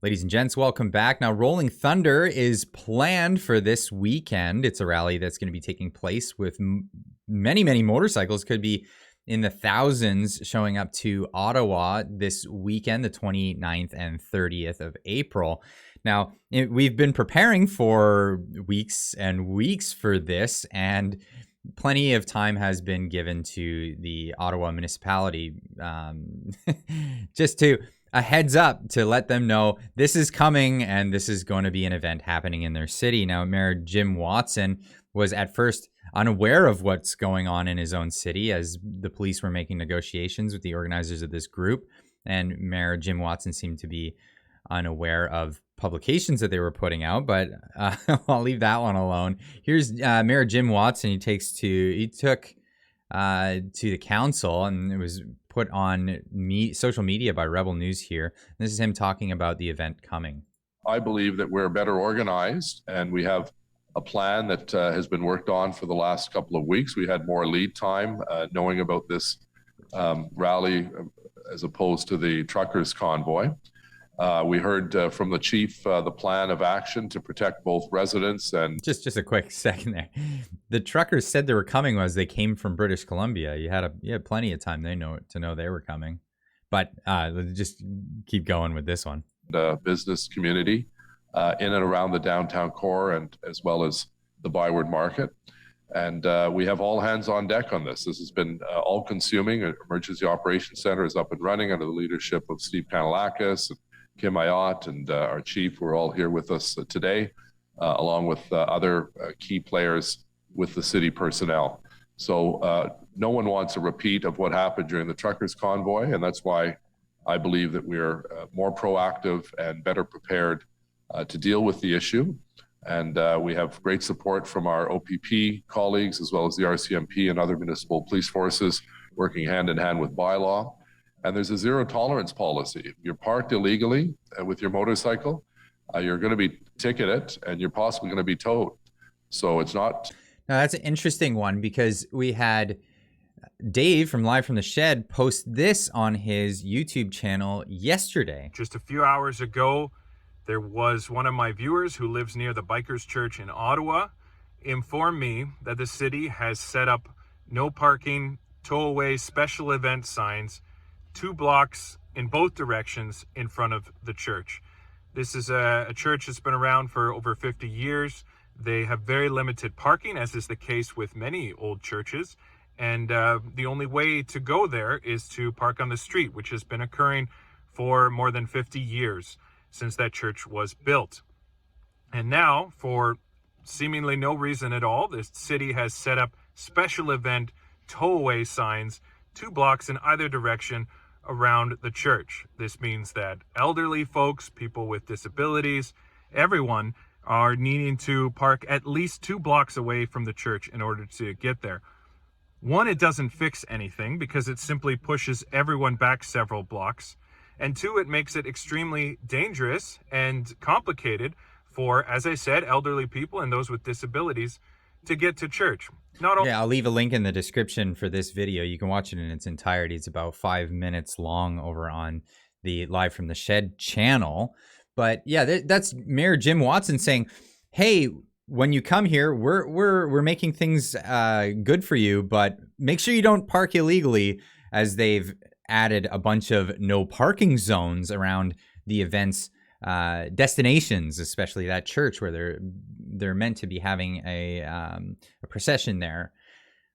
Ladies and gents, welcome back. Now, Rolling Thunder is planned for this weekend. It's a rally that's going to be taking place with many, many motorcycles. Could be in the thousands showing up to Ottawa this weekend, the 29th and 30th of April. Now, we've been preparing for weeks and weeks for this, and plenty of time has been given to the Ottawa municipality just to a heads up to let them know this is coming and this is going to be an event happening in their city. Now, Mayor Jim Watson was at first unaware of what's going on in his own city as the police were making negotiations with the organizers of this group. And Mayor Jim Watson seemed to be unaware of publications that they were putting out, but I'll leave that one alone. Here's Mayor Jim Watson. He took to the council, and it was put on social media by Rebel News here. This is him talking about the event coming. I believe that we're better organized, and we have a plan that has been worked on for the last couple of weeks. We had more lead time knowing about this rally as opposed to the truckers' convoy. We heard from the chief the plan of action to protect both residents and... Just a quick second there. The truckers said they were coming as they came from British Columbia. You had plenty of time to know they were coming. But just keep going with this one. The business community in and around the downtown core, and as well as the Byward Market. And we have all hands on deck on this. This has been all-consuming. Emergency Operations Center is up and running under the leadership of Steve Kanalakis and Kim Ayot, and our chief. We're all here with us today, along with other key players with the city personnel. So no one wants a repeat of what happened during the truckers' convoy, and that's why I believe that we're more proactive and better prepared to deal with the issue. And we have great support from our OPP colleagues, as well as the RCMP and other municipal police forces, working hand in hand with bylaw. And there's a zero tolerance policy. If you're parked illegally with your motorcycle, you're going to be ticketed and you're possibly going to be towed. So it's not. Now, that's an interesting one, because we had Dave from Live from the Shed post this on his YouTube channel yesterday. Just a few hours ago, there was one of my viewers who lives near the Bikers Church in Ottawa informed me that the city has set up no parking, tow away, special event signs 2 blocks in both directions in front of the church. This is a church that's been around for over 50 years. They have very limited parking, as is the case with many old churches. And the only way to go there is to park on the street, which has been occurring for more than 50 years since that church was built. And now, for seemingly no reason at all, the city has set up special event tow-away signs 2 blocks in either direction around the church. This means that elderly folks, people with disabilities, everyone are needing to park at least 2 blocks away from the church in order to get there. One, it doesn't fix anything because it simply pushes everyone back several blocks. And 2, it makes it extremely dangerous and complicated for, as I said, elderly people and those with disabilities to get to church. Yeah, I'll leave a link in the description for this video. You can watch it in its entirety. It's about 5 minutes long over on the Live from the Shed channel. But yeah, that's Mayor Jim Watson saying, hey, when you come here, we're making things good for you, but make sure you don't park illegally, as they've added a bunch of no parking zones around the event's destinations, especially that church where they're meant to be having a procession there,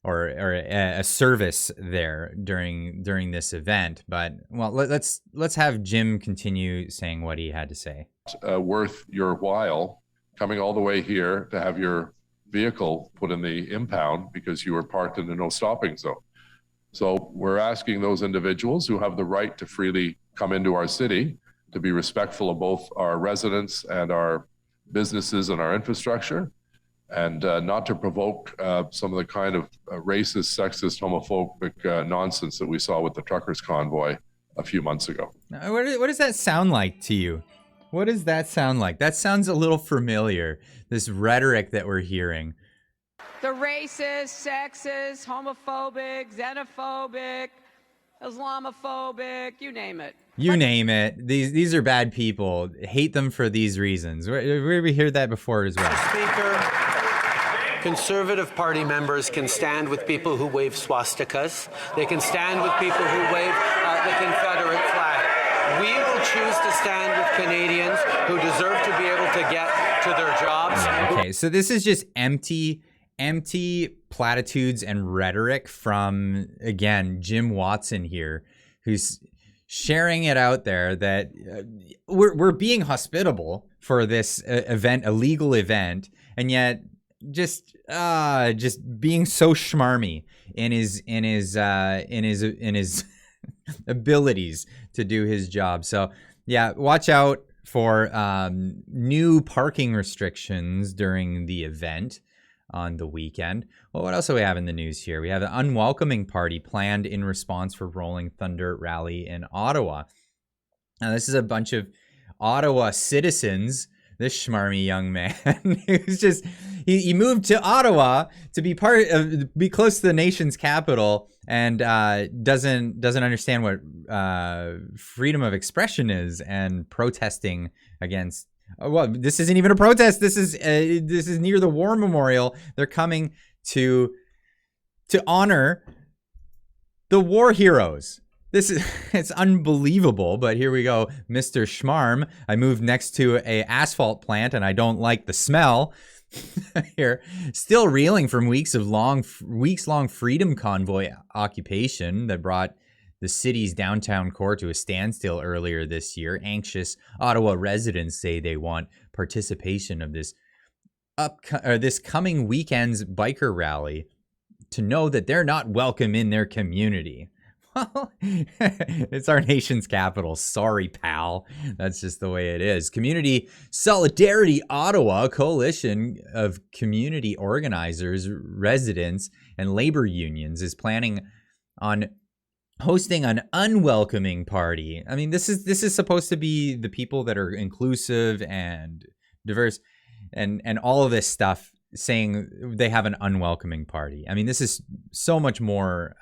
or a service there during this event. But well, let's have Jim continue saying what he had to say. Worth your while coming all the way here to have your vehicle put in the impound because you were parked in the no stopping zone. So we're asking those individuals who have the right to freely come into our city to be respectful of both our residents and our businesses and our infrastructure, and not to provoke some of the kind of racist, sexist, homophobic nonsense that we saw with the truckers' convoy a few months ago. What does that sound like to you? What does that sound like? That sounds a little familiar, this rhetoric that we're hearing. The racist, sexist, homophobic, xenophobic, Islamophobic, you name it. You name it. These are bad people. Hate them for these reasons. We heard that before as well. Speaker, Conservative Party members can stand with people who wave swastikas. They can stand with people who wave the Confederate flag. We will choose to stand with Canadians who deserve to be able to get to their jobs. Okay, so this is just empty platitudes and rhetoric from, again, Jim Watson here, who's sharing it out there that we're being hospitable for this event, a legal event, and yet just being so schmarmy in his abilities to do his job. So yeah, watch out for new parking restrictions during the event on the weekend. Well, what else do we have in the news here? We have an unwelcoming party planned in response for Rolling Thunder rally in Ottawa. Now, this is a bunch of Ottawa citizens. This schmarmy young man who's just he moved to Ottawa to be be close to the nation's capital, and doesn't understand what freedom of expression is, and protesting against. Well, this isn't even a protest. This is near the war memorial. They're coming to honor the war heroes. It's unbelievable, but here we go. Mr. Schmarm, I moved next to a asphalt plant and I don't like the smell. Here, still reeling from weeks-long freedom convoy occupation that brought the city's downtown core to a standstill earlier this year. Anxious Ottawa residents say they want participation of this coming weekend's biker rally to know that they're not welcome in their community. Well, it's our nation's capital. Sorry, pal. That's just the way it is. Community Solidarity Ottawa, a coalition of community organizers, residents, and labor unions, is planning on hosting an unwelcoming party. I mean, this is supposed to be the people that are inclusive and diverse and all of this stuff, saying they have an unwelcoming party. I mean, this is so much more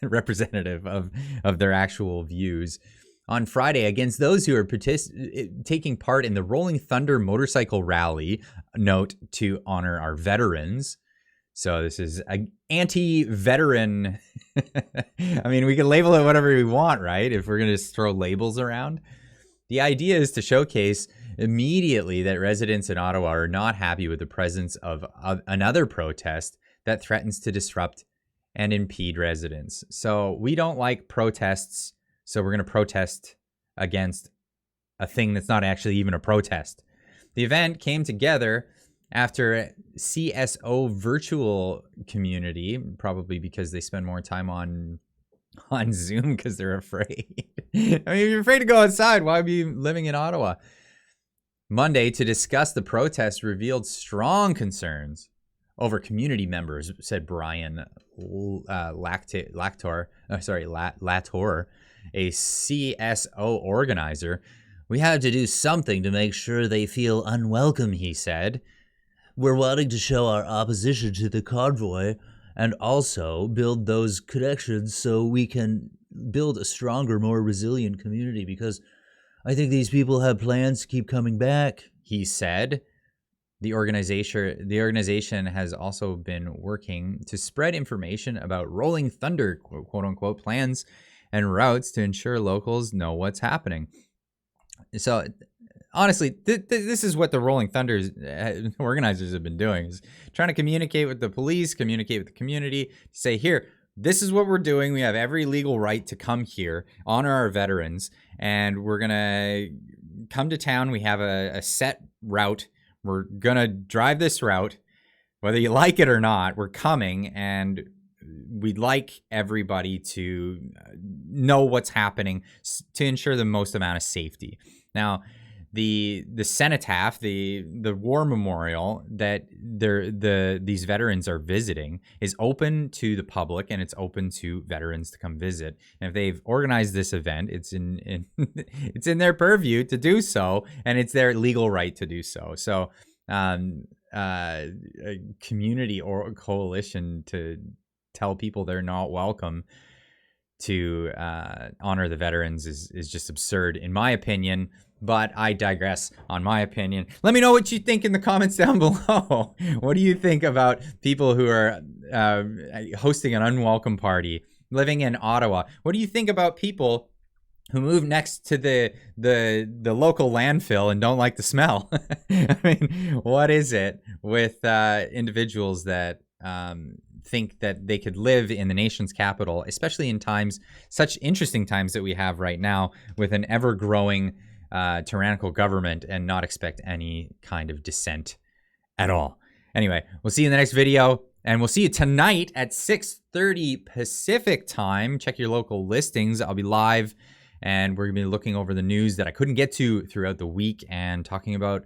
representative of their actual views. On Friday, against those who are taking part in the Rolling Thunder motorcycle rally, note to honor our veterans. So this is an anti-veteran. I mean, we can label it whatever we want, right? If we're going to just throw labels around. The idea is to showcase immediately that residents in Ottawa are not happy with the presence of another protest that threatens to disrupt and impede residents. So we don't like protests, so we're going to protest against a thing that's not actually even a protest. The event came together after CSO virtual community, probably because they spend more time on Zoom because they're afraid. I mean, if you're afraid to go outside, why be living in Ottawa? Monday, to discuss the protest, revealed strong concerns over community members, said Brian Latour, a CSO organizer. We have to do something to make sure they feel unwelcome, he said. We're wanting to show our opposition to the convoy and also build those connections so we can build a stronger, more resilient community, because I think these people have plans to keep coming back, he said. The organization has also been working to spread information about Rolling Thunder, quote unquote, plans and routes to ensure locals know what's happening. So honestly, this is what the Rolling Thunder organizers have been doing, is trying to communicate with the police, communicate with the community, say, here, this is what we're doing. We have every legal right to come here, honor our veterans, and we're going to come to town. We have a set route. We're going to drive this route. Whether you like it or not, we're coming, and we'd like everybody to know what's happening to ensure the most amount of safety. Now, the cenotaph, the war memorial that these veterans are visiting is open to the public, and it's open to veterans to come visit. And if they've organized this event, it's in it's in their purview to do so, and it's their legal right to do so. So a community or a coalition to tell people they're not welcome to honor the veterans is just absurd, in my opinion. But I digress on my opinion. Let me know what you think in the comments down below. What do you think about people who are hosting an unwelcome party, living in Ottawa? What do you think about people who move next to the local landfill and don't like the smell? I mean, what is it with individuals that think that they could live in the nation's capital, especially in times, such interesting times that we have right now, with an ever-growing tyrannical government, and not expect any kind of dissent at all? Anyway, we'll see you in the next video, and we'll see you tonight at 6:30 Pacific time. Check your local listings. I'll be live, and we're gonna be looking over the news that I couldn't get to throughout the week and talking about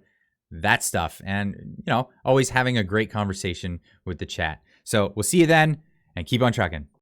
that stuff, and always having a great conversation with the chat. So we'll see you then, and keep on trucking.